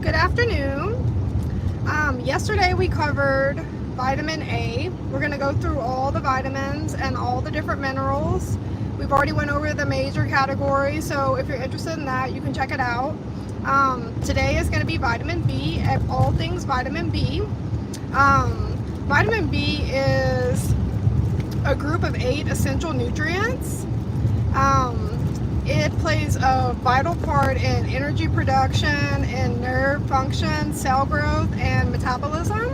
Good afternoon. Yesterday we covered vitamin A. We're going to go through all the vitamins and all the different minerals. We've already went over the major categories, so if you're interested in that, you can check it out. Today is going to be vitamin B, all things vitamin B. Vitamin B is a group of 8 essential nutrients. It plays a vital part in energy production, in nerve function, cell growth, and metabolism.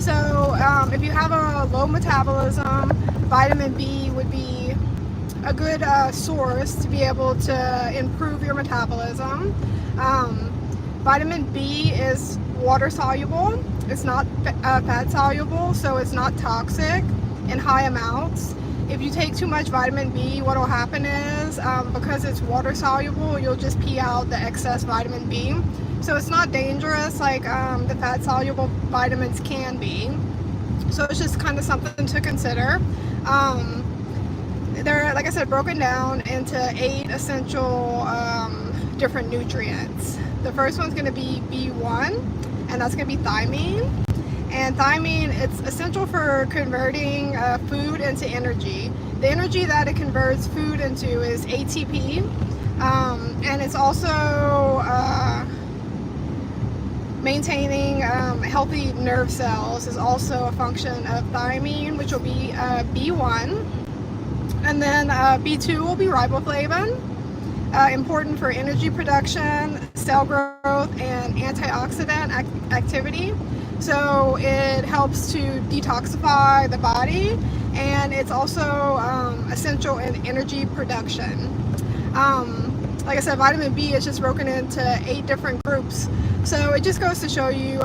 So if you have a low metabolism, vitamin B would be a good source to be able to improve your metabolism. Vitamin B is water soluble. It's not fat soluble, so it's not toxic in high amounts. If you take too much vitamin B, what will happen is, because it's water soluble, you'll just pee out the excess vitamin B. So it's not dangerous like the fat soluble vitamins can be. So it's just kind of something to consider. They're, like I said, broken down into 8 essential different nutrients. The first one's going to be B1, and that's going to be thiamine. And thiamine, it's essential for converting food into energy. The energy that it converts food into is ATP, and it's also maintaining healthy nerve cells is also a function of thiamine, which will be B1. And then B2 will be riboflavin, important for energy production, cell growth, and antioxidant activity. So it helps to detoxify the body, and it's also essential in energy production. Like I said, vitamin B is just broken into 8 different groups. So it just goes to show you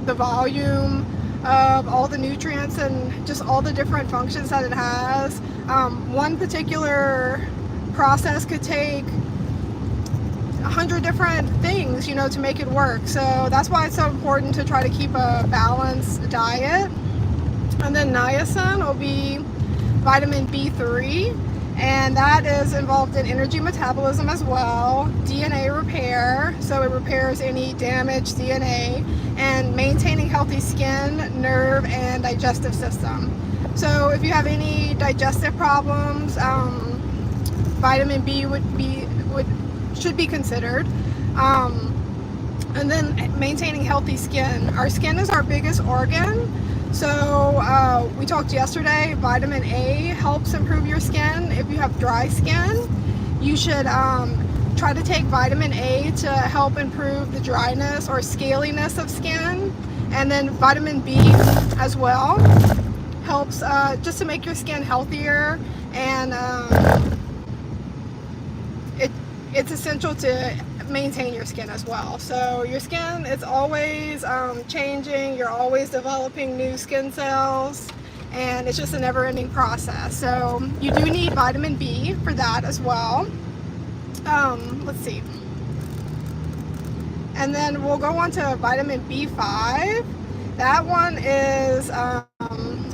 the volume of all the nutrients and just all the different functions that it has. One particular process could take 100 different things, to make it work. So that's why it's so important to try to keep a balanced diet. And then niacin will be vitamin B3, and that is involved in energy metabolism as well, DNA repair, so it repairs any damaged DNA, and maintaining healthy skin, nerve, and digestive system. So if you have any digestive problems, vitamin B should be considered. And then maintaining healthy skin. Our skin is our biggest organ. So we talked yesterday, vitamin A helps improve your skin. If you have dry skin, you should try to take vitamin A to help improve the dryness or scaliness of skin. And then vitamin B as well helps just to make your skin healthier, and it's essential to maintain your skin as well. So your skin, it's always changing, you're always developing new skin cells, and it's just a never-ending process. So you do need vitamin B for that as well. Let's see. And then we'll go on to vitamin B5. That one is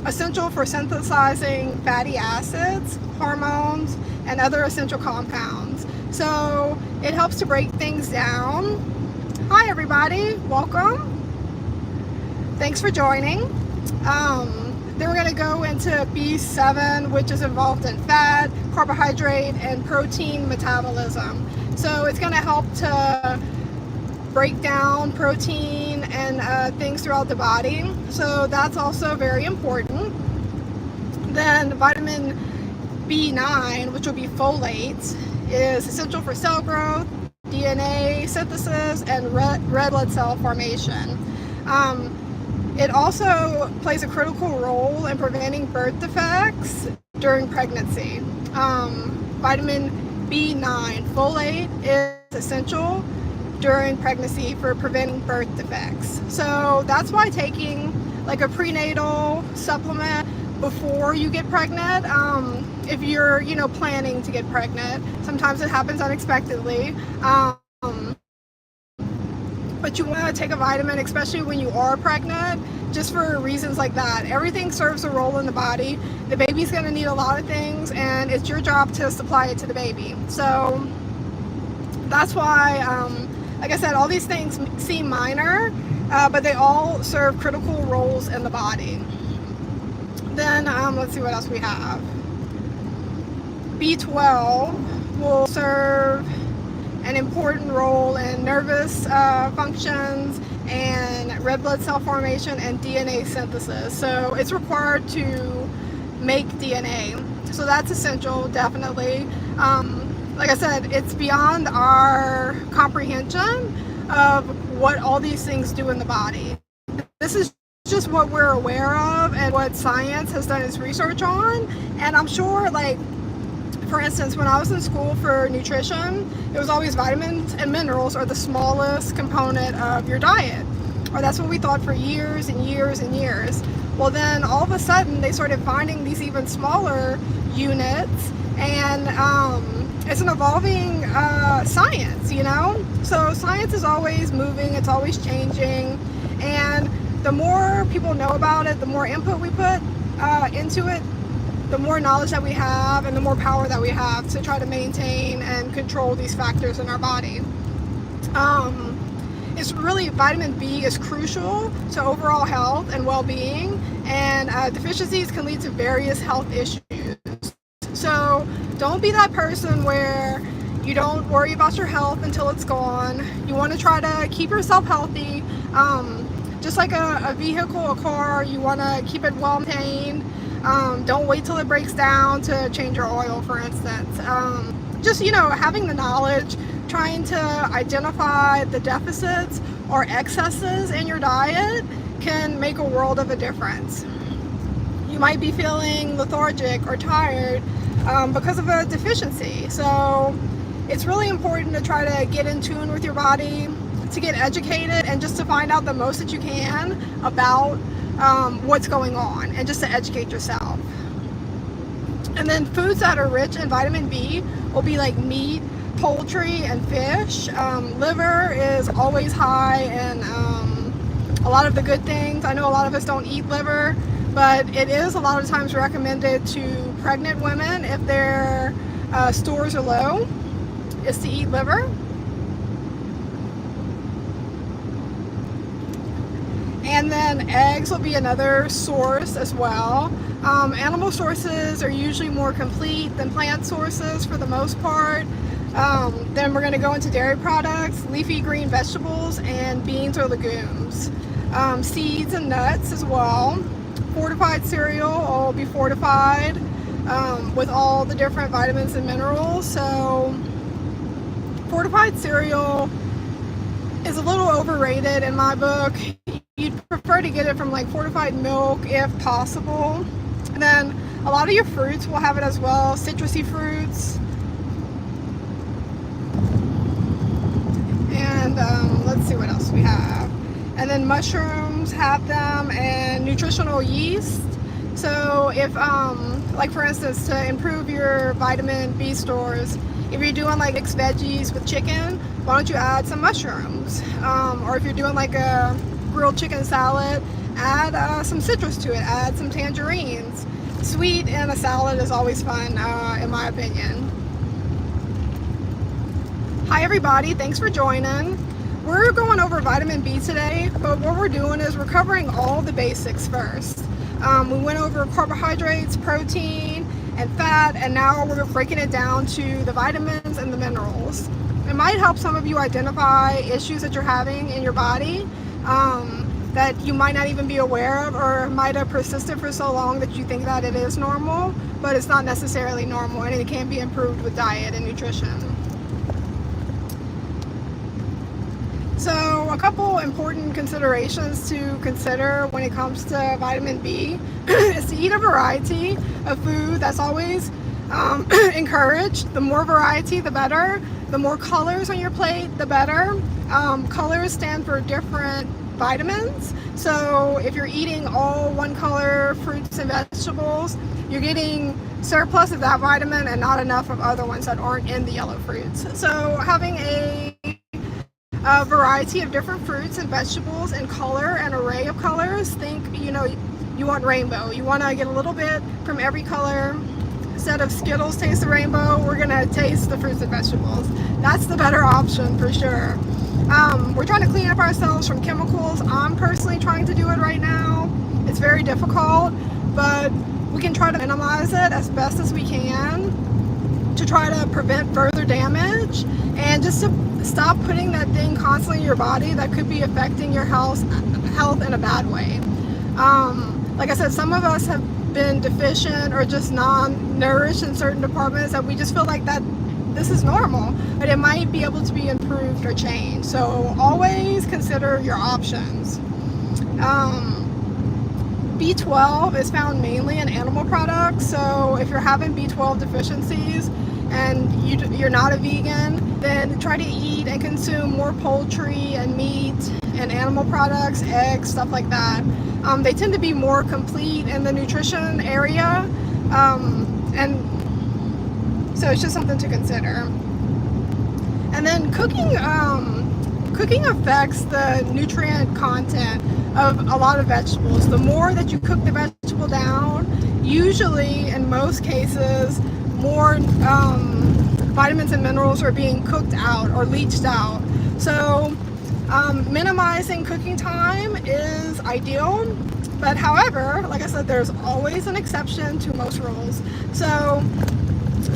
essential for synthesizing fatty acids, hormones, and other essential compounds. So it helps to break things down. Hi everybody, welcome. Thanks for joining. Then we're going to go into B7, which is involved in fat, carbohydrate, and protein metabolism. So it's going to help to break down protein and things throughout the body. So that's also very important. Then vitamin B9, which will be folate, is essential for cell growth, DNA synthesis, and red blood cell formation. It also plays a critical role in preventing birth defects during pregnancy. Vitamin B9, folate, is essential during pregnancy for preventing birth defects. So that's why taking like a prenatal supplement before you get pregnant, if you're planning to get pregnant, sometimes it happens unexpectedly, but you want to take a vitamin, especially when you are pregnant, just for reasons like that. Everything serves a role in the body. The baby's going to need a lot of things, and it's your job to supply it to the baby. So that's why Like I said, all these things seem minor, but they all serve critical roles in the body. Then let's see what else we have. B12 will serve an important role in nervous functions and red blood cell formation and DNA synthesis. So it's required to make DNA. So that's essential, definitely. Like I said, it's beyond our comprehension of what all these things do in the body. This is just what we're aware of and what science has done its research on. And I'm sure, like, for instance, when I was in school for nutrition, it was always vitamins and minerals are the smallest component of your diet. Or that's what we thought for years and years and years. Well, then all of a sudden they started finding these even smaller units, and it's an evolving science, you know? So science is always moving, it's always changing, and the more people know about it, the more input we put into it, the more knowledge that we have and the more power that we have to try to maintain and control these factors in our body. It's really, vitamin B is crucial to overall health and well-being, and deficiencies can lead to various health issues. So don't be that person where you don't worry about your health until it's gone. You want to try to keep yourself healthy. Just like a vehicle, a car, you want to keep it well maintained. Don't wait till it breaks down to change your oil, for instance. Just, you know, having the knowledge, trying to identify the deficits or excesses in your diet can make a world of a difference. You might be feeling lethargic or tired because of a deficiency. So it's really important to try to get in tune with your body, to get educated, and just to find out the most that you can about what's going on, and just to educate yourself. And then foods that are rich in vitamin B will be like meat, poultry, and fish. Liver is always high in a lot of the good things. I know a lot of us don't eat liver, but it is a lot of times recommended to pregnant women if their stores are low, is to eat liver. And then eggs will be another source as well. Animal sources are usually more complete than plant sources for the most part. Then we're going to go into dairy products, leafy green vegetables, and beans or legumes. Seeds and nuts as well. Fortified cereal will be fortified with all the different vitamins and minerals. So fortified cereal is a little overrated in my book. You'd prefer to get it from like fortified milk if possible. And then a lot of your fruits will have it as well, citrusy fruits. And let's see what else we have. And then mushrooms have them, and nutritional yeast. So if, like for instance, to improve your vitamin B stores, if you're doing like mixed veggies with chicken, why don't you add some mushrooms? Or if you're doing like a grilled chicken salad, add some citrus to it, add some tangerines. Sweet in a salad is always fun, in my opinion. Hi everybody, thanks for joining. We're going over vitamin B today, but what we're doing is we're covering all the basics first. We went over carbohydrates, protein, and fat, and now we're breaking it down to the vitamins and the minerals. It might help some of you identify issues that you're having in your body that you might not even be aware of, or might have persisted for so long that you think that it is normal, but it's not necessarily normal, and it can be improved with diet and nutrition. So a couple important considerations to consider when it comes to vitamin B is to eat a variety of food. That's always encouraged. The more variety, the better. The more colors on your plate, the better. Colors stand for different vitamins. So if you're eating all one color fruits and vegetables, you're getting surplus of that vitamin and not enough of other ones that aren't in the yellow fruits. So having a variety of different fruits and vegetables and color, an array of colors. Think, you know, you want rainbow. You want to get a little bit from every color. Instead of Skittles taste the rainbow, we're going to taste the fruits and vegetables. That's the better option for sure. We're trying to clean up ourselves from chemicals. I'm personally trying to do it right now. It's very difficult, but we can try to minimize it as best as we can to try to prevent further damage, and just to stop putting that thing constantly in your body that could be affecting your health in a bad way. Like I said, some of us have been deficient or just non-nourished in certain departments that we just feel like that this is normal, but it might be able to be improved or changed. So always consider your options. B12 is found mainly in animal products, so if you're having B12 deficiencies and you're not a vegan, then try to eat and consume more poultry and meat and animal products, eggs, stuff like that. They tend to be more complete in the nutrition area, and so it's just something to consider. And then cooking affects the nutrient content of a lot of vegetables. The more that you cook the vegetable down, usually in most cases, more vitamins and minerals are being cooked out or leached out. So minimizing cooking time is ideal, but however, like I said, there's always an exception to most rules. So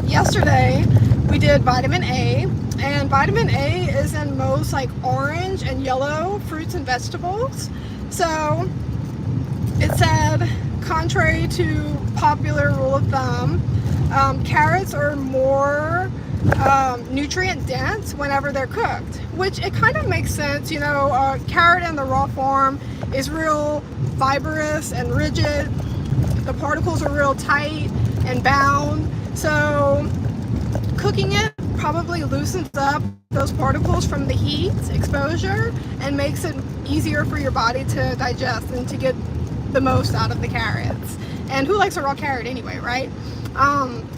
yesterday we did vitamin A, and vitamin A is in most like orange and yellow fruits and vegetables. So it said, contrary to popular rule of thumb, carrots are more nutrient dense whenever they're cooked, which it kind of makes sense. You know, a carrot in the raw form is real fibrous and rigid. The particles are real tight and bound. So cooking it probably loosens up those particles from the heat exposure and makes it easier for your body to digest and to get the most out of the carrots. And who likes a raw carrot anyway, right?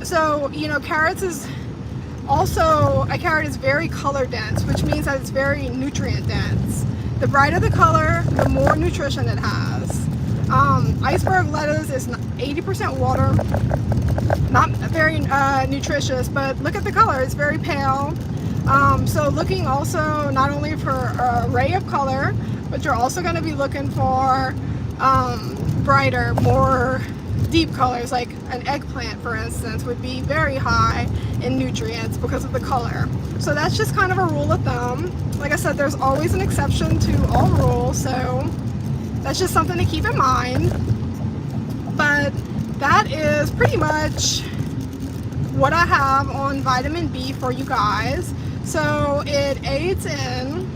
So, you know, a carrot is very color dense, which means that it's very nutrient dense. The brighter the color, the more nutrition it has. Iceberg lettuce is 80% water, not very nutritious, but look at the color, it's very pale. So looking also not only for an array of color, but you're also going to be looking for brighter, more deep colors, like an eggplant, for instance, would be very high in nutrients because of the color. So that's just kind of a rule of thumb. Like I said, there's always an exception to all rules, so that's just something to keep in mind. But that is pretty much what I have on vitamin B for you guys. So it aids in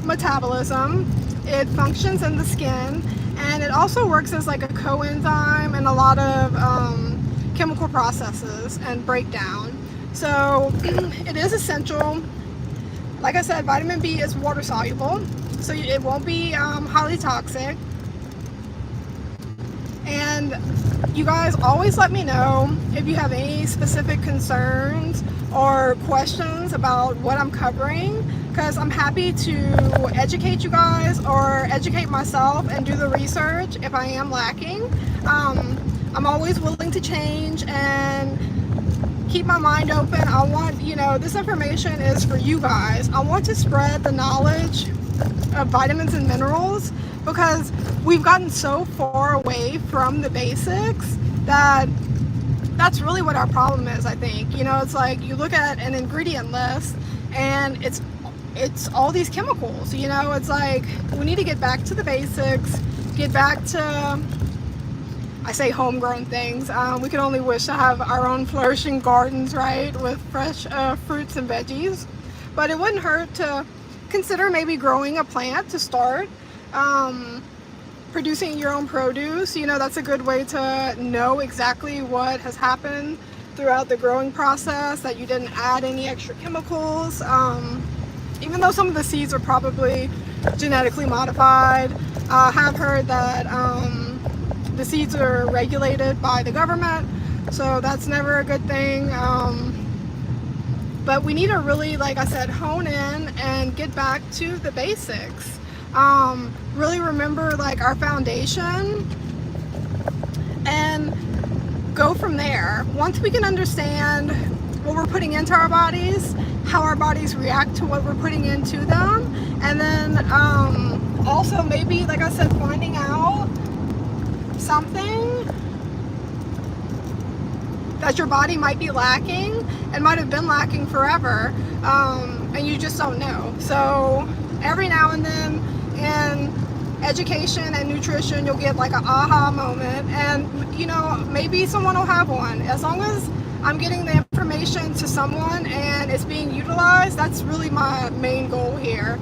metabolism, it functions in the skin, and it also works as like a coenzyme in a lot of chemical processes and breakdown. So it is essential. Like I said, vitamin B is water soluble, so it won't be highly toxic. And you guys always let me know if you have any specific concerns or questions about what I'm covering, because I'm happy to educate you guys or educate myself and do the research if I am lacking. I'm always willing to change and keep my mind open. I want, you know, this information is for you guys. I want to spread the knowledge of vitamins and minerals, because we've gotten so far away from the basics that that's really what our problem is, I think. You know, it's like you look at an ingredient list and it's all these chemicals. You know, it's like we need to get back to the basics, get back to, I say homegrown things. We can only wish to have our own flourishing gardens, right, with fresh fruits and veggies. But it wouldn't hurt to consider maybe growing a plant to start. Producing your own produce, you know, that's a good way to know exactly what has happened throughout the growing process, that you didn't add any extra chemicals. Even though some of the seeds are probably genetically modified, I have heard that the seeds are regulated by the government, so that's never a good thing. But we need to really, like I said, hone in and get back to the basics. Really remember like our foundation and go from there. Once we can understand what we're putting into our bodies, how our bodies react to what we're putting into them, And then also maybe, like I said, finding out something that your body might be lacking and might have been lacking forever, and you just don't know. So every now and then in education and nutrition, you'll get like an aha moment, and you know, maybe someone will have one. As long as I'm getting the information to someone and it's being utilized, that's really my main goal here.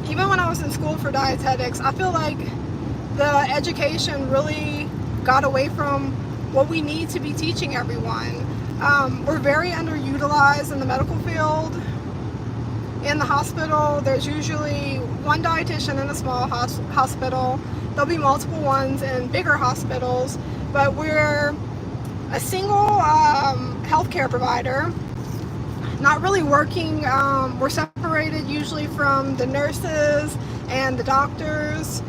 Even when I was in school for dietetics, I feel like the education really got away from what we need to be teaching everyone. We're very underutilized in the medical field. In the hospital, there's usually one dietitian in a small hospital. There'll be multiple ones in bigger hospitals, but we're a single healthcare provider, not really working. We're separated usually from the nurses and the doctors.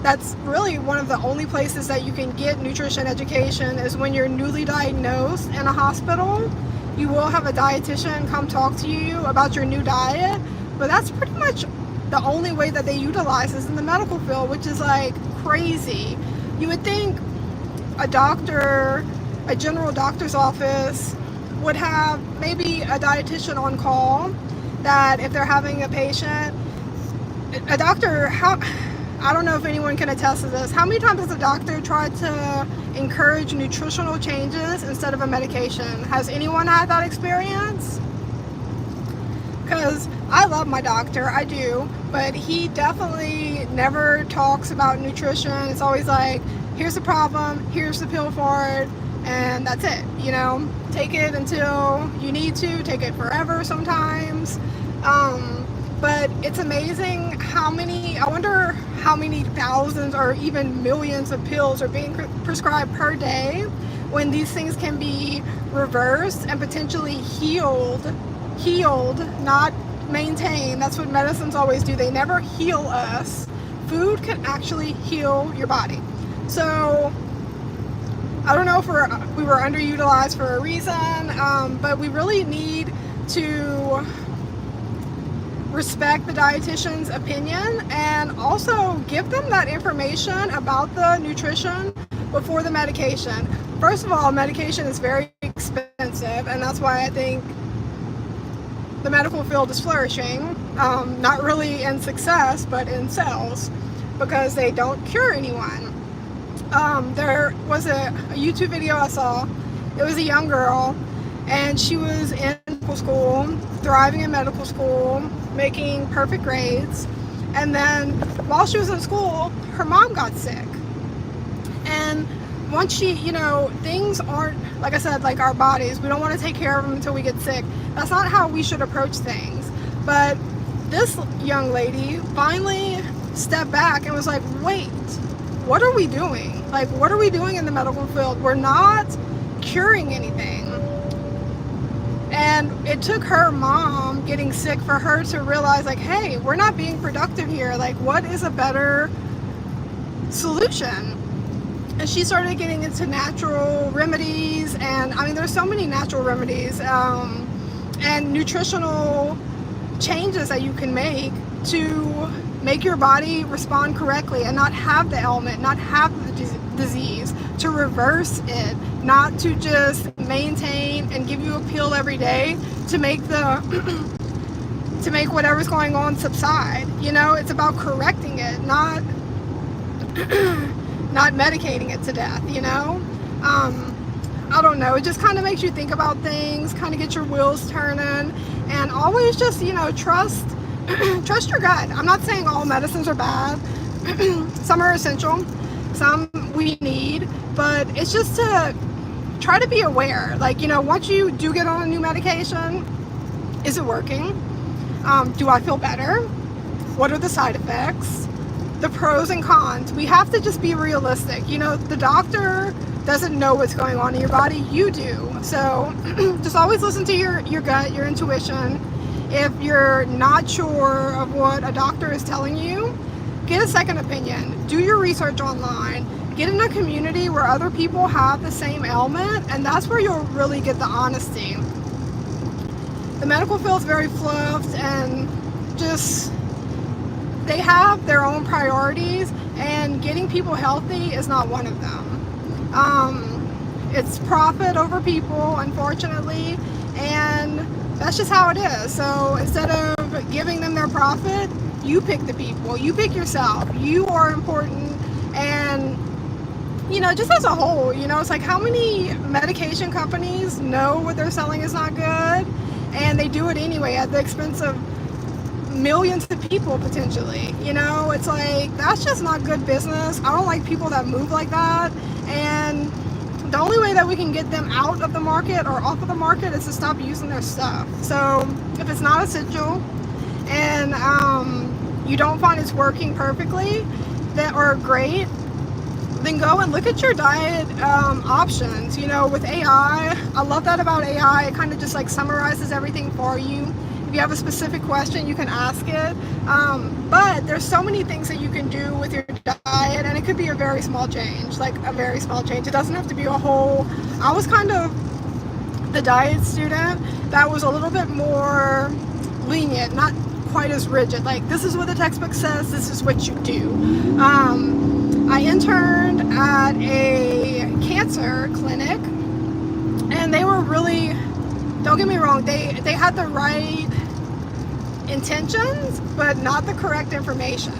That's really one of the only places that you can get nutrition education is when you're newly diagnosed in a hospital. You will have a dietitian come talk to you about your new diet, but that's pretty much the only way that they utilize this in the medical field, which is like crazy. You would think a doctor, a general doctor's office would have maybe a dietitian on call, that if they're having a patient, a doctor, I don't know if anyone can attest to this. How many times has a doctor tried to encourage nutritional changes instead of a medication? Has anyone had that experience? Because I love my doctor, I do, but he definitely never talks about nutrition. It's always like, here's the problem, here's the pill for it, and that's it. You know, take it until you need to, take it forever sometimes. But it's amazing how many, I wonder how many thousands or even millions of pills are being prescribed per day, when these things can be reversed and potentially healed, not maintained. That's what medicines always do. They never heal us. Food can actually heal your body. So I don't know if we were underutilized for a reason, but we really need to respect the dietitian's opinion and also give them that information about the nutrition before the medication. First of all, medication is very expensive, and that's why I think the medical field is flourishing, not really in success, but in sales, because they don't cure anyone. There was a YouTube video I saw. It was a young girl, and she was in medical school, thriving in medical school, making perfect grades, and then while she was in school, her mom got sick. And once she, you know, things aren't, like I said, like our bodies, we don't want to take care of them until we get sick. That's not how we should approach things. But this young lady finally stepped back and was like, wait, what are we doing? Like, what are we doing in the medical field? We're not curing anything. And it took her mom getting sick for her to realize, like, hey, we're not being productive here. Like, what is a better solution? And she started getting into natural remedies, and I mean, there's so many natural remedies and nutritional changes that you can make to make your body respond correctly and not have the ailment, not have the disease, to reverse it, not to just maintain and give you a pill every day to make the to make whatever's going on subside. You know, it's about correcting it, not not medicating it to death, you know? I don't know, it just kind of makes you think about things, kind of get your wheels turning, and always just, you know, trust your gut. I'm not saying all medicines are bad. Some are essential, some we need, but it's just to try to be aware. Like, you know, once you do get on a new medication, is it working? Do I feel better? What are the side effects? The pros and cons. We have to just be realistic. You know, the doctor doesn't know what's going on in your body, you do. So just always listen to your gut, your intuition. If you're not sure of what a doctor is telling you, get a second opinion. Do your research online. Get in a community where other people have the same ailment, and that's where you'll really get the honesty. the medical field's very fluffed, and just they have their own priorities, and getting people healthy is not one of them. It's profit over people, unfortunately, and that's just how it is. So instead of giving them their profit, you pick the people, you pick yourself, you are important. And you know, just as a whole, you know, it's like, how many medication companies know what they're selling is not good, and they do it anyway at the expense of millions of people potentially. You know, it's like, that's just not good business. I don't like people that move like that, and the only way that we can get them out of the market or off of the market is to stop using their stuff. So if it's not essential and you don't find it's working perfectly or great, then go and look at your diet options. You know, with AI, I love that about AI. It kind of just like summarizes everything for you. If you have a specific question, you can ask it. But there's so many things that you can do with your diet, and it could be a very small change, like a very small change. It doesn't have to be a whole. I was kind of the diet student that was a little bit more lenient, not quite as rigid. Like, this is what the textbook says, this is what you do. I interned at a cancer clinic, and they were really, don't get me wrong, they had the right intentions, but not the correct information.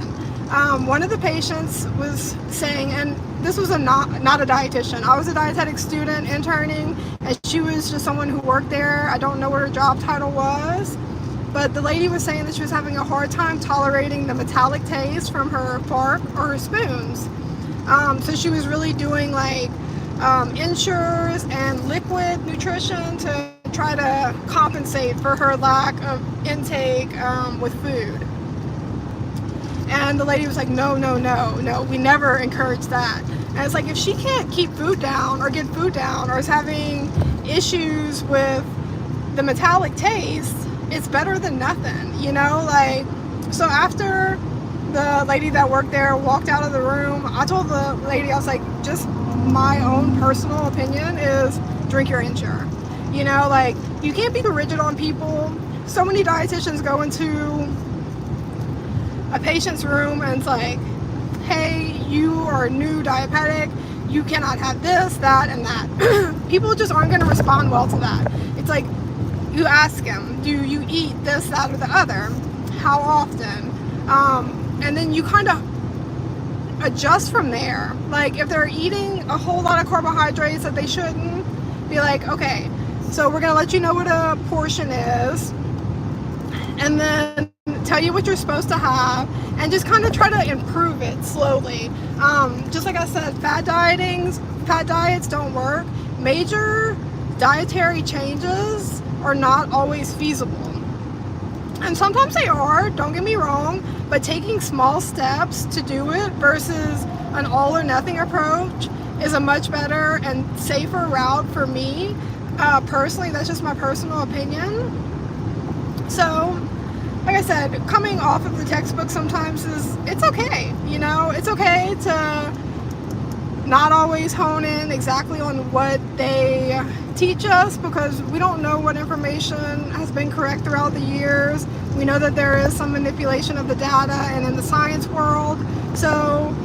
One of the patients was saying, and this was not a dietitian, I was a dietetics student interning, and she was just someone who worked there. I don't know what her job title was, but the lady was saying that she was having a hard time tolerating the metallic taste from her fork or her spoons. So she was really doing like insures and liquid nutrition to try to compensate for her lack of intake with food. And the lady was like, no, we never encourage that. And it's like, if she can't keep food down or get food down, or is having issues with the metallic taste, it's better than nothing, you know? Like, so after the lady that worked there walked out of the room, I told the lady, I was like, just my own personal opinion is drink your Ensure. You know, like, you can't be too rigid on people. So many dietitians go into a patient's room and it's like, hey, you are a new diabetic, you cannot have this, that, and that. People just aren't going to respond well to that. It's like, you ask them, do you eat this, that, or the other? How often? And then you kind of adjust from there. Like, if they're eating a whole lot of carbohydrates that they shouldn't, be like, okay, so we're going to let you know what a portion is, and then tell you what you're supposed to have, and just kind of try to improve it slowly. Just like I said, fad diets don't work. Major dietary changes are not always feasible. And sometimes they are, don't get me wrong, but taking small steps to do it versus an all or nothing approach is a much better and safer route for me. Personally, that's just my personal opinion. So, like I said, coming off of the textbook sometimes it's okay, you know? It's okay to not always hone in exactly on what they teach us, because we don't know what information has been correct throughout the years. We know that there is some manipulation of the data and in the science world. So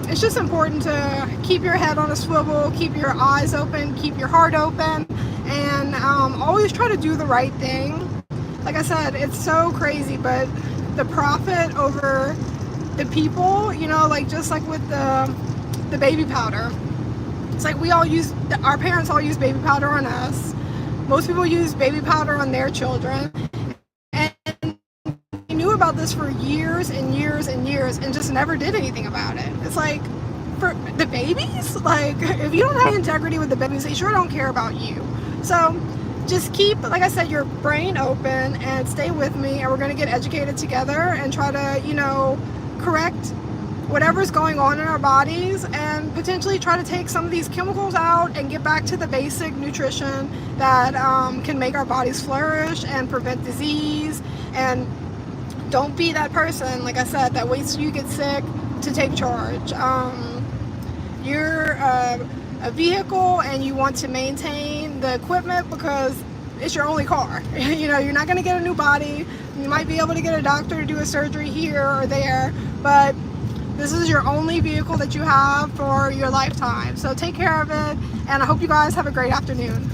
it's just important to keep your head on a swivel, keep your eyes open, keep your heart open, and always try to do the right thing. Like I said, it's so crazy, but the profit over the people, you know, like just like with the baby powder. It's like our parents all use baby powder on us. Most people use baby powder on their children. And we knew about this for years and years and years and just never did anything about it. It's like, for the babies, like, if you don't have integrity with the babies, they sure don't care about you. So just keep, like I said, your brain open and stay with me, and we're going to get educated together and try to, you know, correct whatever's going on in our bodies, and potentially try to take some of these chemicals out and get back to the basic nutrition that can make our bodies flourish and prevent disease. And don't be that person, like I said, that waits till you get sick to take charge. You're a vehicle and you want to maintain the equipment because it's your only car. You know, you're not going to get a new body. You might be able to get a doctor to do a surgery here or there, but this is your only vehicle that you have for your lifetime. So take care of it, and I hope you guys have a great afternoon.